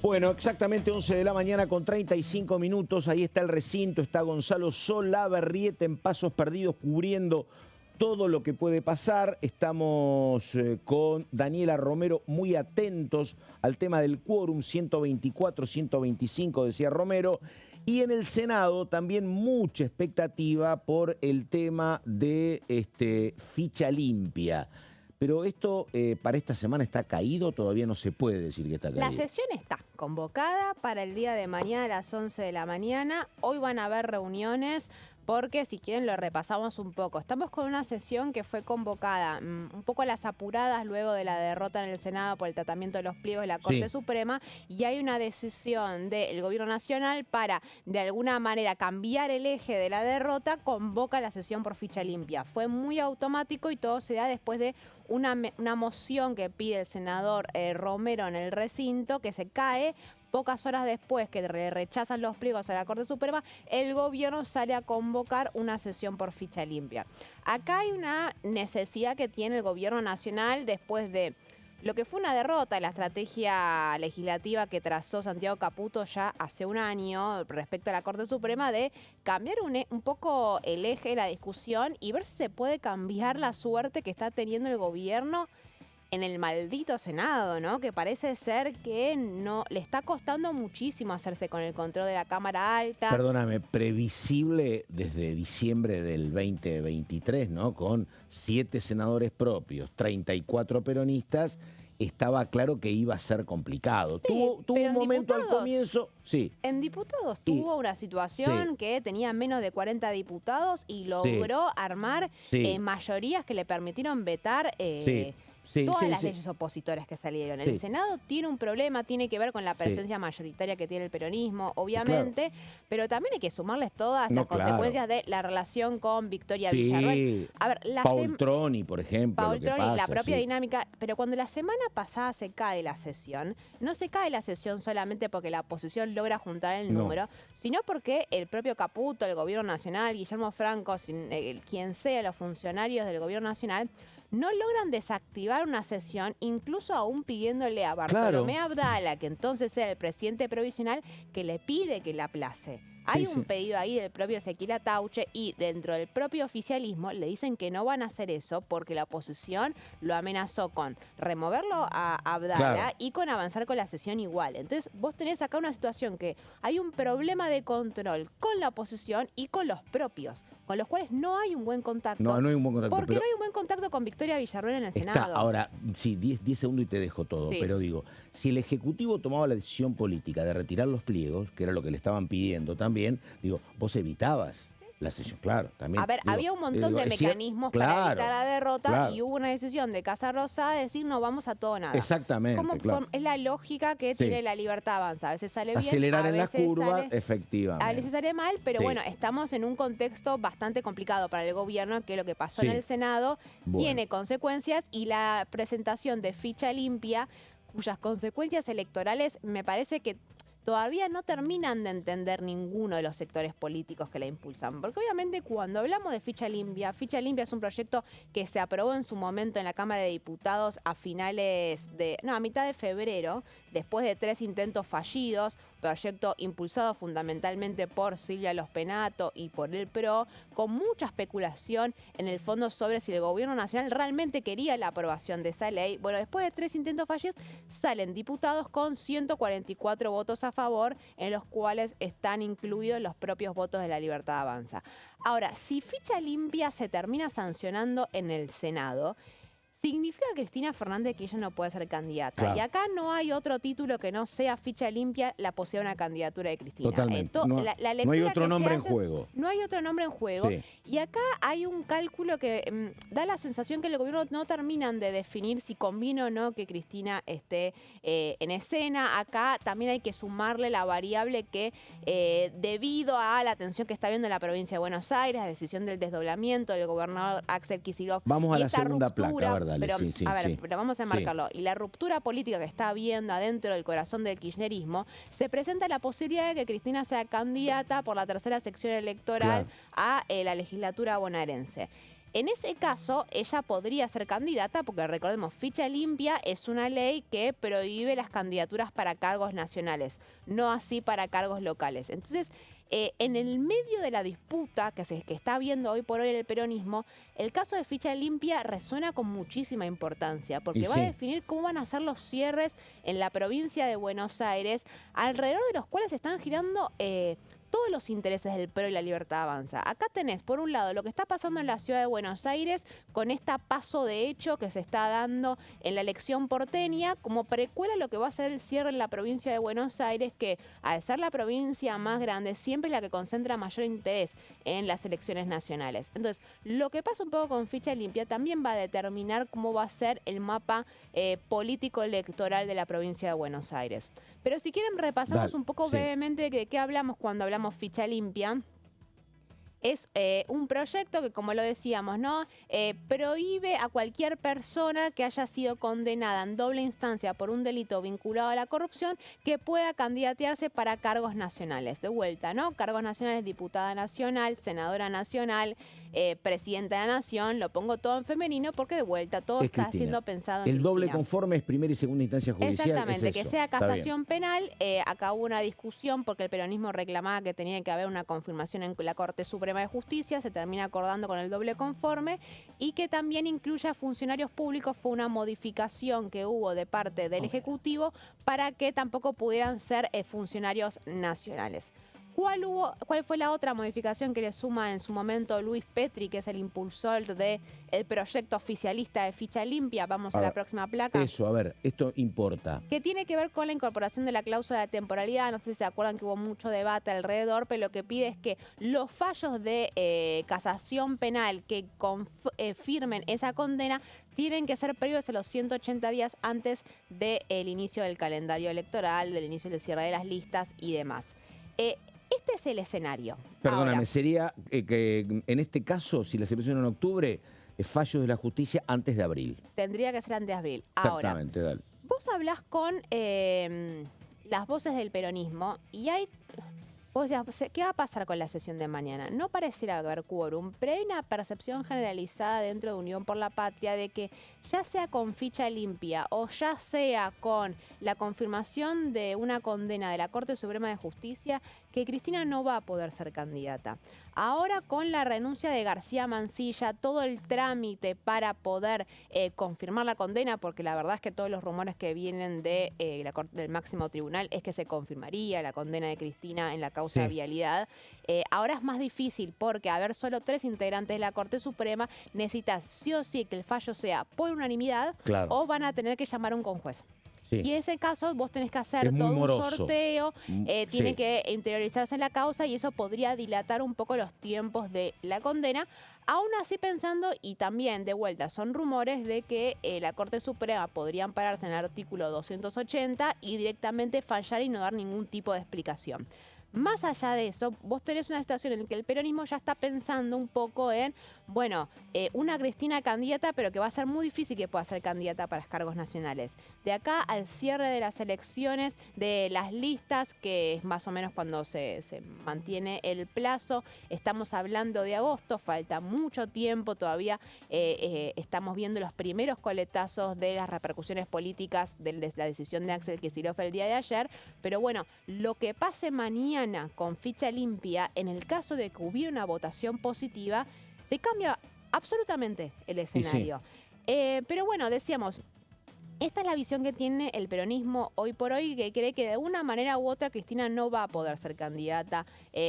Bueno, exactamente 11 de la mañana con 35 minutos. Ahí está el recinto, está Gonzalo Solabarrieta en Pasos Perdidos cubriendo todo lo que puede pasar. Estamos con Daniela Romero muy atentos al tema del quórum, 124, 125 decía Romero. Y en el Senado también mucha expectativa por el tema de ficha limpia. Pero esto para esta semana está caído, todavía no se puede decir que está caído. La sesión está convocada para el día de mañana a las 11 de la mañana. Hoy van a haber reuniones porque, si quieren, lo repasamos un poco. Estamos con una sesión que fue convocada un poco a las apuradas luego de la derrota en el Senado por el tratamiento de los pliegos de la Corte Suprema, y hay una decisión del Gobierno Nacional para, de alguna manera, cambiar el eje de la derrota. Convoca la sesión por ficha limpia. Fue muy automático y todo se da después de una moción que pide el senador Romero en el recinto, que se cae. Pocas horas después que rechazan los pliegos a la Corte Suprema, el gobierno sale a convocar una sesión por ficha limpia. Acá hay una necesidad que tiene el gobierno nacional después de lo que fue una derrota en la estrategia legislativa que trazó Santiago Caputo ya hace un año respecto a la Corte Suprema, de cambiar un poco el eje de la discusión y ver si se puede cambiar la suerte que está teniendo el gobierno en el maldito Senado, ¿no? Que parece ser que no le está costando muchísimo hacerse con el control de la Cámara Alta. Perdóname, previsible desde diciembre del 2023, ¿no? Con 7 senadores propios, 34 peronistas, estaba claro que iba a ser complicado. Sí, tuvo un momento al comienzo, sí. En diputados tuvo una situación que tenía menos de 40 diputados y logró armar mayorías que le permitieron vetar todas las leyes opositoras que salieron. El Senado tiene un problema, tiene que ver con la presencia mayoritaria que tiene el peronismo, obviamente, pero también hay que sumarles todas las consecuencias de la relación con Victoria Villarroel. A ver, Paul Troni, por ejemplo. Paul Troni, la propia dinámica. Pero cuando la semana pasada se cae la sesión, no se cae la sesión solamente porque la oposición logra juntar el número, sino porque el propio Caputo, el gobierno nacional, Guillermo Franco, quien sea, los funcionarios del gobierno nacional, no logran desactivar una sesión, incluso aún pidiéndole a Bartolomé Abdala, que entonces era el presidente provisional, que le pide que la aplace. Hay un pedido ahí del propio Ezequiel Atauche, y dentro del propio oficialismo le dicen que no van a hacer eso porque la oposición lo amenazó con removerlo a Abdala y con avanzar con la sesión igual. Entonces vos tenés acá una situación que hay un problema de control con la oposición y con los propios, con los cuales no hay un buen contacto. No hay un buen contacto. Porque no hay un buen contacto con Victoria Villarroel en el Senado. Ahora, sí, 10 segundos y te dejo todo, pero digo, si el Ejecutivo tomaba la decisión política de retirar los pliegos, que era lo que le estaban pidiendo también, digo, vos evitabas la sesión, claro. También, a ver, había un montón de mecanismos para evitar la derrota y hubo una decisión de Casa Rosada de decir no vamos a todo o nada. Exactamente, es la lógica que tiene la Libertad Avanza. A veces sale bien, acelerar a en veces la curva, sale, efectivamente. A veces sale mal, pero bueno, estamos en un contexto bastante complicado para el gobierno, que lo que pasó en el Senado tiene consecuencias, y la presentación de ficha limpia, cuyas consecuencias electorales me parece que todavía no terminan de entender ninguno de los sectores políticos que la impulsan. Porque obviamente cuando hablamos de ficha limpia es un proyecto que se aprobó en su momento en la Cámara de Diputados a mitad de febrero, después de 3 intentos fallidos, proyecto impulsado fundamentalmente por Silvia Los Penato y por el PRO, con mucha especulación en el fondo sobre si el gobierno nacional realmente quería la aprobación de esa ley. Bueno, después de 3 intentos fallidos, salen diputados con 144 votos a favor, en los cuales están incluidos los propios votos de la Libertad Avanza. Ahora, si ficha limpia se termina sancionando en el Senado, significa que Cristina Fernández de Kirchner no puede ser candidata. Y acá no hay otro título que no sea ficha limpia la posibilidad de una candidatura de Cristina. Totalmente. No hay otro nombre en juego. No hay otro nombre en juego. Y acá hay un cálculo que da la sensación que el gobierno no terminan de definir si conviene o no que Cristina esté en escena. Acá también hay que sumarle la variable que debido a la tensión que está viendo en la provincia de Buenos Aires, la decisión del desdoblamiento del gobernador Axel Kicillof. Vamos a la segunda placa, ¿verdad? Pero vamos a enmarcarlo. Y la ruptura política que está habiendo adentro del corazón del kirchnerismo, se presenta la posibilidad de que Cristina sea candidata por la tercera sección electoral a la legislatura bonaerense. En ese caso, ella podría ser candidata, porque recordemos, ficha limpia es una ley que prohíbe las candidaturas para cargos nacionales, no así para cargos locales. Entonces, en el medio de la disputa que está habiendo hoy por hoy el peronismo, el caso de ficha limpia resuena con muchísima importancia, porque va a definir cómo van a ser los cierres en la provincia de Buenos Aires, alrededor de los cuales están girando todos los intereses del PRO y la Libertad Avanza. Acá tenés, por un lado, lo que está pasando en la ciudad de Buenos Aires con esta paso de hecho que se está dando en la elección porteña, como precuela lo que va a ser el cierre en la provincia de Buenos Aires, que al ser la provincia más grande, siempre es la que concentra mayor interés en las elecciones nacionales. Entonces, lo que pasa un poco con ficha limpia también va a determinar cómo va a ser el mapa político electoral de la provincia de Buenos Aires. Pero si quieren repasamos un poco brevemente de qué hablamos cuando hablamos ficha limpia. Es un proyecto que, como lo decíamos, ¿no? Prohíbe a cualquier persona que haya sido condenada en doble instancia por un delito vinculado a la corrupción que pueda candidatearse para cargos nacionales. De vuelta, ¿no? Cargos nacionales, diputada nacional, senadora nacional, presidenta de la nación, lo pongo todo en femenino porque de vuelta todo está siendo pensado en el doble Cristina. Conforme es primera y segunda instancia judicial. Exactamente, que sea casación penal. Acá hubo una discusión porque el peronismo reclamaba que tenía que haber una confirmación en la Corte Suprema de Justicia, se termina acordando con el doble conforme, y que también incluya funcionarios públicos. Fue una modificación que hubo de parte del Ejecutivo para que tampoco pudieran ser funcionarios nacionales. ¿Cuál fue la otra modificación que le suma en su momento Luis Petri, que es el impulsor del proyecto oficialista de ficha limpia? Vamos a la próxima placa. Eso, a ver, esto importa. Que tiene que ver con la incorporación de la cláusula de temporalidad. No sé si se acuerdan que hubo mucho debate alrededor, pero lo que pide es que los fallos de casación penal que firmen esa condena tienen que ser previos a los 180 días antes del inicio del calendario electoral, del inicio del cierre de las listas y demás. Este es el escenario. Perdóname, ahora, sería que en este caso, si las elecciones en octubre, fallos de la justicia antes de abril. Tendría que ser antes de abril. Ahora, exactamente, dale. Vos hablás con las voces del peronismo y hay... Vos decís, ¿qué va a pasar con la sesión de mañana? No pareciera haber quórum, pero hay una percepción generalizada dentro de Unión por la Patria de que ya sea con ficha limpia o ya sea con la confirmación de una condena de la Corte Suprema de Justicia, que Cristina no va a poder ser candidata. Ahora, con la renuncia de García Mansilla, todo el trámite para poder confirmar la condena, porque la verdad es que todos los rumores que vienen de la Corte del Máximo Tribunal es que se confirmaría la condena de Cristina en la causa de vialidad. Ahora es más difícil porque, haber solo 3 integrantes de la Corte Suprema, necesitas sí o sí que el fallo sea por unanimidad, o van a tener que llamar a un conjuez. Sí. Y en ese caso vos tenés que hacer todo un sorteo, tiene que interiorizarse en la causa y eso podría dilatar un poco los tiempos de la condena. Aún así pensando, y también de vuelta, son rumores de que la Corte Suprema podría ampararse en el artículo 280 y directamente fallar y no dar ningún tipo de explicación. Más allá de eso, vos tenés una situación en la que el peronismo ya está pensando un poco en, bueno, una Cristina candidata, pero que va a ser muy difícil que pueda ser candidata para los cargos nacionales. De acá al cierre de las elecciones, de las listas, que es más o menos cuando se mantiene el plazo, estamos hablando de agosto, falta mucho tiempo todavía, estamos viendo los primeros coletazos de las repercusiones políticas de la decisión de Axel Kicillof el día de ayer, pero bueno, lo que pase mañana con ficha limpia, en el caso de que hubiera una votación positiva, te cambia absolutamente el escenario. Pero bueno, decíamos, esta es la visión que tiene el peronismo hoy por hoy, que cree que de una manera u otra Cristina no va a poder ser candidata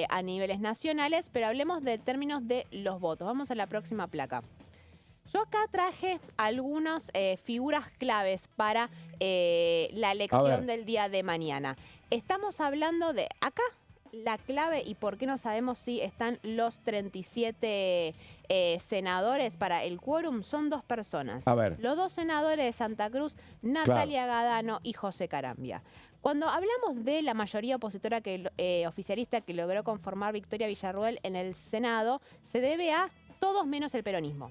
a niveles nacionales, pero hablemos de términos de los votos. Vamos a la próxima placa. Yo acá traje algunas figuras claves para la elección del día de mañana. Estamos hablando de acá la clave y por qué no sabemos si están los 37 senadores para el quórum. Son 2 personas. A ver. Los 2 senadores de Santa Cruz, Natalia Gadano y José Carambia. Cuando hablamos de la mayoría opositora oficialista que logró conformar Victoria Villarruel en el Senado, se debe a todos menos el peronismo.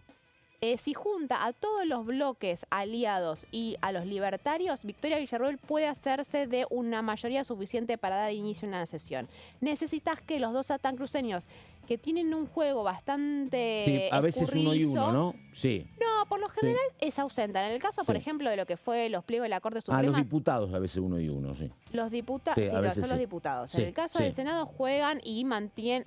Si junta a todos los bloques aliados y a los libertarios, Victoria Villarruel puede hacerse de una mayoría suficiente para dar inicio a una sesión. Necesitas que los 2 santacruceños que tienen un juego bastante Sí, a veces uno y uno, escurridizo. ¿no? Sí. No, por lo general es ausente. En el caso, por Sí. ejemplo, de lo que fue los pliegos de la Corte Los Suprema, diputados a veces uno y uno, sí. los diputados, Sí, sí, a veces son los sí. diputados. Sí, En el caso sí. del Senado juegan y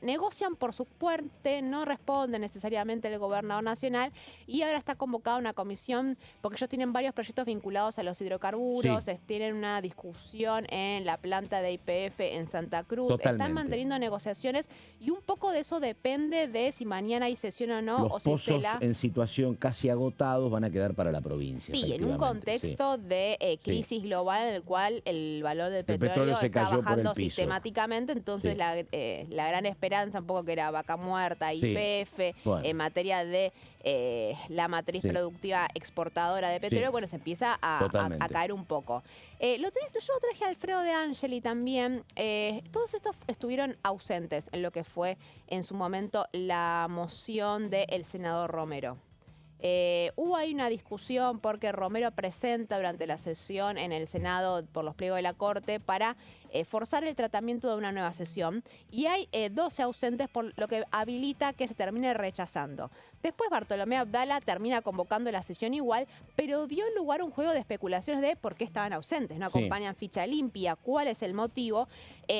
negocian por su parte, no responde necesariamente el gobernador nacional, y ahora está convocada una comisión porque ellos tienen varios proyectos vinculados a los hidrocarburos, Sí. tienen una discusión en la planta de YPF en Santa Cruz, Totalmente. están manteniendo negociaciones y un poco de eso depende de si mañana hay sesión o no, Los o si se pozos la... en situación casi agotados van a quedar para la provincia. Sí, en un efectivamente, contexto de crisis global en el cual el valor del petróleo petróleo se está cayó por el bajando piso. sistemáticamente, entonces Sí. la gran esperanza un poco que era vaca muerta, Sí. YPF, Bueno. en materia de la matriz Sí. productiva exportadora de petróleo, Sí. bueno, se empieza a Totalmente. caer un poco. Yo lo traje a Alfredo de Angeli también. Todos estos estuvieron ausentes en lo que fue en su momento la moción del senador Romero. Hubo ahí una discusión porque Romero presenta durante la sesión en el Senado por los pliegos de la Corte para forzar el tratamiento de una nueva sesión, y hay 12 ausentes, por lo que habilita que se termine rechazando. Después Bartolomé Abdala termina convocando la sesión igual, pero dio lugar a un juego de especulaciones de por qué estaban ausentes, no Sí. acompañan ficha limpia, cuál es el motivo.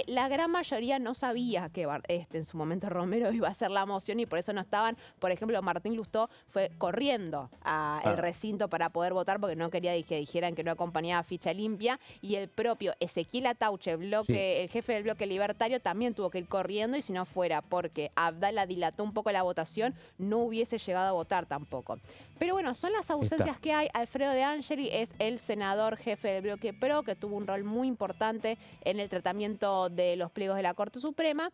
La gran mayoría no sabía que en su momento Romero iba a hacer la moción y por eso no estaban. Por ejemplo, Martín Lustó fue corriendo al recinto para poder votar porque no quería que dijeran que no acompañaba ficha limpia, y el propio Ezequiel Atauche, el jefe del bloque libertario, también tuvo que ir corriendo, y si no fuera porque Abdala dilató un poco la votación, no hubiese llegado a votar tampoco. Pero bueno, son las ausencias que hay. Alfredo de Angeli es el senador jefe del bloque PRO, que tuvo un rol muy importante en el tratamiento de los pliegos de la Corte Suprema.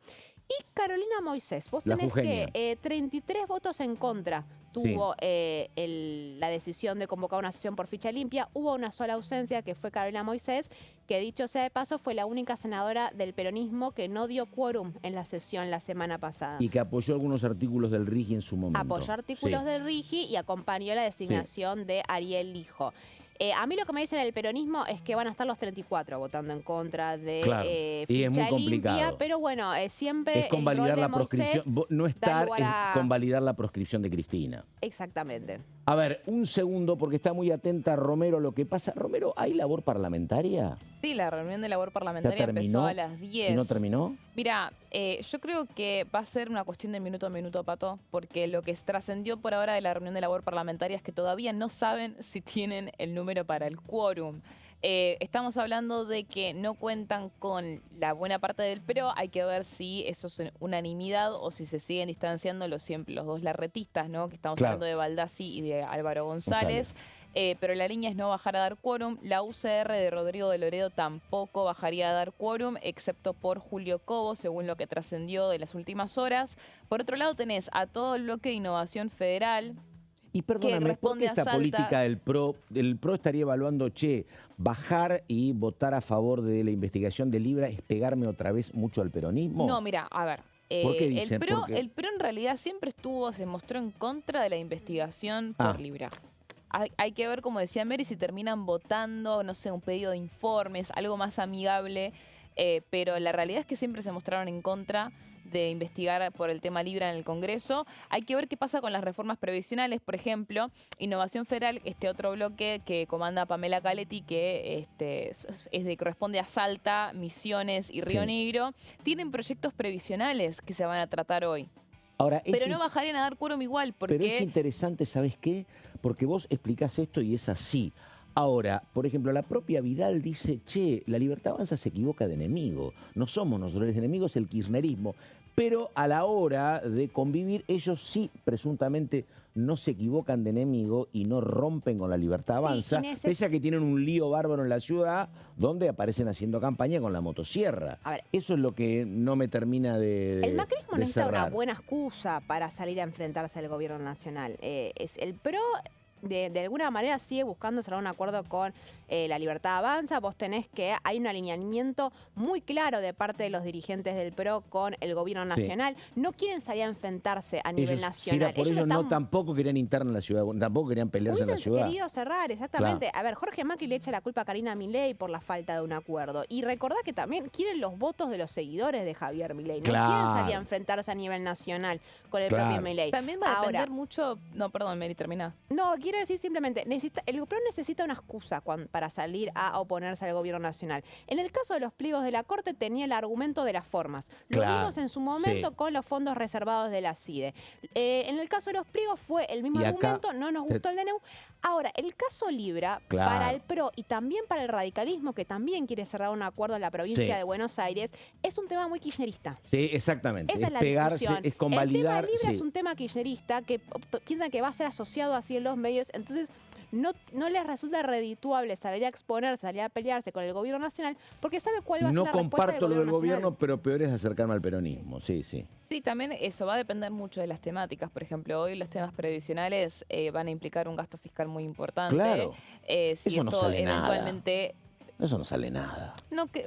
Y Carolina Moisés, vos La tenés jujeña. que 33 votos en contra tuvo la decisión de convocar una sesión por ficha limpia. Hubo una sola ausencia, que fue Carolina Moisés, que dicho sea de paso fue la única senadora del peronismo que no dio quórum en la sesión la semana pasada. Y que apoyó algunos artículos del RIGI en su momento. Apoyó artículos Sí. del RIGI y acompañó la designación de Ariel Lijo. A mí lo que me dicen el peronismo es que van a estar los 34 votando en contra de Claro, y es muy ficha complicado. limpia, pero bueno, siempre Es convalidar el rol la de Moisés proscripción. No da estar lugar a- es convalidar la proscripción de Cristina. Exactamente. A ver, un segundo, porque está muy atenta Romero a lo que pasa. Romero, ¿hay labor parlamentaria? Sí, la reunión de labor parlamentaria empezó a las 10. ¿Y no terminó? Mira, yo creo que va a ser una cuestión de minuto a minuto, Pato, porque lo que trascendió por ahora de la reunión de labor parlamentaria es que todavía no saben si tienen el número para el quórum. Estamos hablando de que no cuentan con la buena parte del PRO. Hay que ver si eso es unanimidad o si se siguen distanciando los dos larretistas, ¿no? Que estamos Claro. hablando de Baldassi y de Álvaro González. Pero la línea es no bajar a dar quórum. La UCR de Rodrigo de Loredo tampoco bajaría a dar quórum, excepto por Julio Cobo, según lo que trascendió de las últimas horas. Por otro lado, tenés a todo el bloque de Innovación Federal. Y perdóname, ¿por responde qué a esta Salta? política del PRO estaría evaluando, bajar y votar a favor de la investigación de Libra es pegarme otra vez mucho al peronismo? No, mira, a ver. ¿Por qué dicen? El ¿Por qué? PRO en realidad siempre se mostró en contra de la investigación por Libra. Hay que ver, como decía Mary, si terminan votando, no sé, un pedido de informes, algo más amigable, pero la realidad es que siempre se mostraron en contra de investigar por el tema Libra en el Congreso. Hay que ver qué pasa con las reformas previsionales, por ejemplo, Innovación Federal, este otro bloque que comanda Pamela Caletti, que corresponde a Salta, Misiones y Río Negro, tienen proyectos previsionales que se van a tratar hoy. Ahora, Pero no bajarían a dar quórum igual, porque... Pero es interesante, ¿sabes qué? Porque vos explicás esto y es así. Ahora, por ejemplo, la propia Vidal dice, la Libertad Avanza se equivoca de enemigo. No somos nosotros, el enemigo es el kirchnerismo. Pero a la hora de convivir, ellos sí, presuntamente, no se equivocan de enemigo y no rompen con la Libertad Avanza, pese a que tienen un lío bárbaro en la ciudad donde aparecen haciendo campaña con la motosierra. A ver, eso es lo que no me termina de el macrismo necesita una cerrar. buena excusa para salir a enfrentarse al gobierno nacional. El PRO, de alguna manera, sigue buscando cerrar un acuerdo con La Libertad Avanza, vos tenés que hay un alineamiento muy claro de parte de los dirigentes del PRO con el gobierno nacional. No quieren salir a enfrentarse a nivel nacional. Por ellos no tampoco querían interna en la ciudad, tampoco querían pelearse en la ciudad. Querido cerrar, exactamente. Claro. A ver, Jorge Macri le echa la culpa a Karina Milei por la falta de un acuerdo. Y recordá que también quieren los votos de los seguidores de Javier Milei. No quieren salir a enfrentarse a nivel nacional con el propio Milei. También va a depender mucho... No, perdón, Mary, termina. No, quiero decir simplemente, el PRO necesita una excusa para salir a oponerse al gobierno nacional. En el caso de los pliegos de la Corte tenía el argumento de las formas. Lo vimos en su momento con los fondos reservados de la CIDE. En el caso de los pliegos fue el mismo argumento, no nos gustó el DNU. Ahora, el caso Libra, para el PRO y también para el radicalismo, que también quiere cerrar un acuerdo en la provincia de Buenos Aires, es un tema muy kirchnerista. Sí, exactamente. Esa es pegarse, discusión. es convalidar. El tema Libra es un tema kirchnerista que piensan que va a ser asociado así en los medios, entonces no les resulta redituable salir a exponerse, salir a pelearse con el gobierno nacional, porque sabe cuál va a ser la respuesta del gobierno nacional. No comparto lo del gobierno, pero peor es acercarme al peronismo, sí. Sí, también eso va a depender mucho de las temáticas. Por ejemplo, hoy los temas previsionales van a implicar un gasto fiscal muy importante. Claro, si eso no esto sale eventualmente... Eso no sale nada.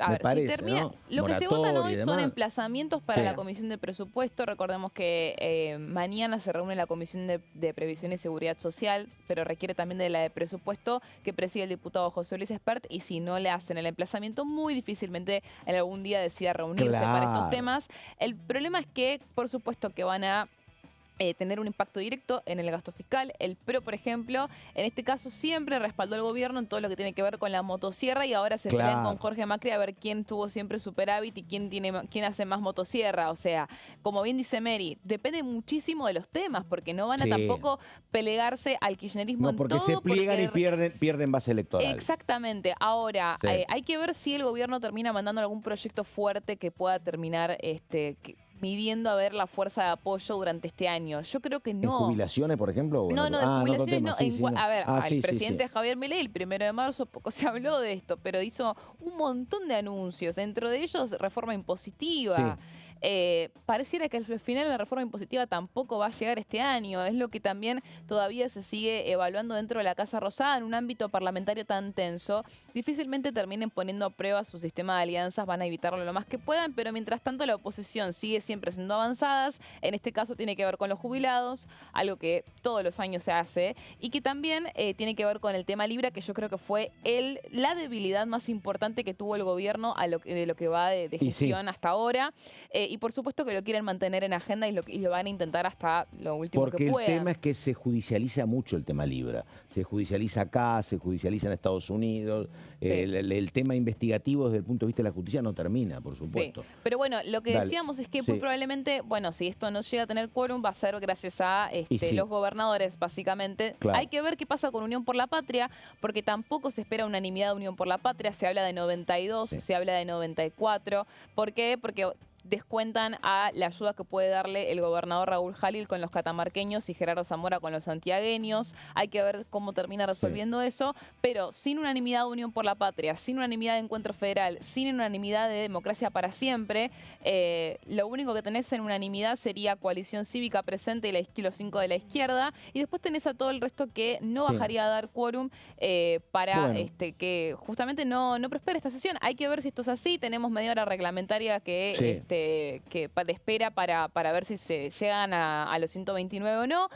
A ver, parece, si termina, ¿no? Lo que se votan hoy son emplazamientos para Sí. la Comisión de Presupuesto. Recordemos que mañana se reúne la Comisión de Previsión y Seguridad Social, pero requiere también de la de Presupuesto que preside el diputado José Luis Espert, y si no le hacen el emplazamiento, muy difícilmente en algún día decida reunirse para estos temas. El problema es que, por supuesto, que van a tener un impacto directo en el gasto fiscal. El PRO, por ejemplo, en este caso siempre respaldó al gobierno en todo lo que tiene que ver con la motosierra, y ahora se pelean con Jorge Macri a ver quién tuvo siempre superávit y quién hace más motosierra. O sea, como bien dice Mary, depende muchísimo de los temas, porque no van a tampoco pelearse al kirchnerismo en todo. No, porque se pliegan y pierden base electoral. Exactamente. Ahora, hay que ver si el gobierno termina mandando algún proyecto fuerte que pueda terminar midiendo a ver la fuerza de apoyo durante este año. Yo creo que no. ¿En jubilaciones, por ejemplo? No, en jubilaciones no. A ver, el presidente Javier Milei, el 1 de marzo, poco se habló de esto, pero hizo un montón de anuncios, dentro de ellos reforma impositiva. Pareciera que al final la reforma impositiva tampoco va a llegar este año. Es lo que también todavía se sigue evaluando dentro de la Casa Rosada. En un ámbito parlamentario tan tenso, difícilmente terminen poniendo a prueba su sistema de alianzas. Van a evitarlo lo más que puedan, pero mientras tanto la oposición sigue siempre siendo avanzadas. En este caso tiene que ver con los jubilados, algo que todos los años se hace, y que también tiene que ver con el tema Libra, que yo creo que fue la debilidad más importante que tuvo el gobierno de lo que va de gestión hasta ahora. Y por supuesto que lo quieren mantener en agenda y lo van a intentar hasta lo último que puedan. Porque el tema es que se judicializa mucho el tema Libra. Se judicializa acá, se judicializa en Estados Unidos. El tema investigativo desde el punto de vista de la justicia no termina, por supuesto. Pero bueno, lo que decíamos es que muy probablemente, bueno, si esto no llega a tener quórum, va a ser gracias a los gobernadores, básicamente. Hay que ver qué pasa con Unión por la Patria, porque tampoco se espera unanimidad de Unión por la Patria. Se habla de 92, se habla de 94. ¿Por qué? Porque descuentan a la ayuda que puede darle el gobernador Raúl Jalil con los catamarqueños y Gerardo Zamora con los santiagueños. Hay que ver cómo termina resolviendo eso, pero sin unanimidad de Unión por la Patria, sin unanimidad de Encuentro Federal, sin unanimidad de Democracia para Siempre, lo único que tenés en unanimidad sería Coalición Cívica Presente y los 5 de la izquierda, y después tenés a todo el resto que no bajaría a dar quórum para que justamente no prospere esta sesión. Hay que ver si esto es así. Tenemos media hora reglamentaria que de espera para ver si se llegan a los 129 o no.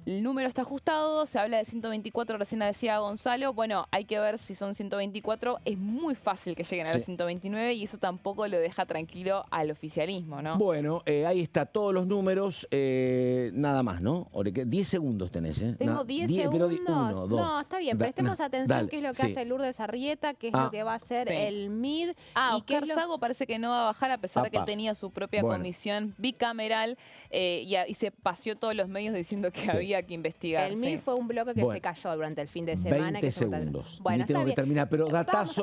El número está ajustado, se habla de 124, recién decía Gonzalo. Bueno, hay que ver si son 124. Es muy fácil que lleguen a los 129 y eso tampoco lo deja tranquilo al oficialismo, ¿no? Bueno, ahí está, todos los números, nada más, ¿no? 10 segundos tenés, ¿eh? Tengo 10 segundos. No, está bien, prestemos atención qué es lo que hace Lourdes Arrieta, qué es lo que va a hacer el MID. Oscar Sago parece que no va a bajar, a pesar de que él tenía su propia comisión bicameral y se paseó todos los medios diciendo que había que investigar. El MID fue un bloque que se cayó durante el fin de semana. 20 segundos. Bueno, tengo que terminar, pero datazo,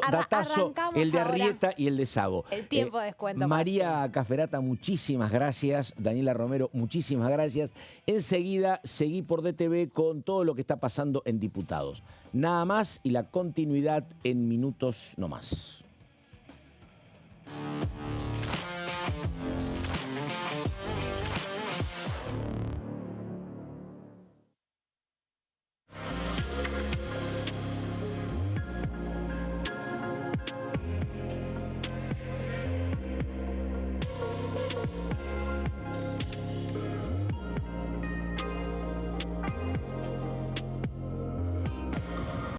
el de Arrieta y el de Sago. El tiempo de descuento. María Caferata, muchísimas gracias. Daniela Romero, muchísimas gracias. Enseguida seguí por DTV con todo lo que está pasando en Diputados. Nada más y la continuidad en minutos no más.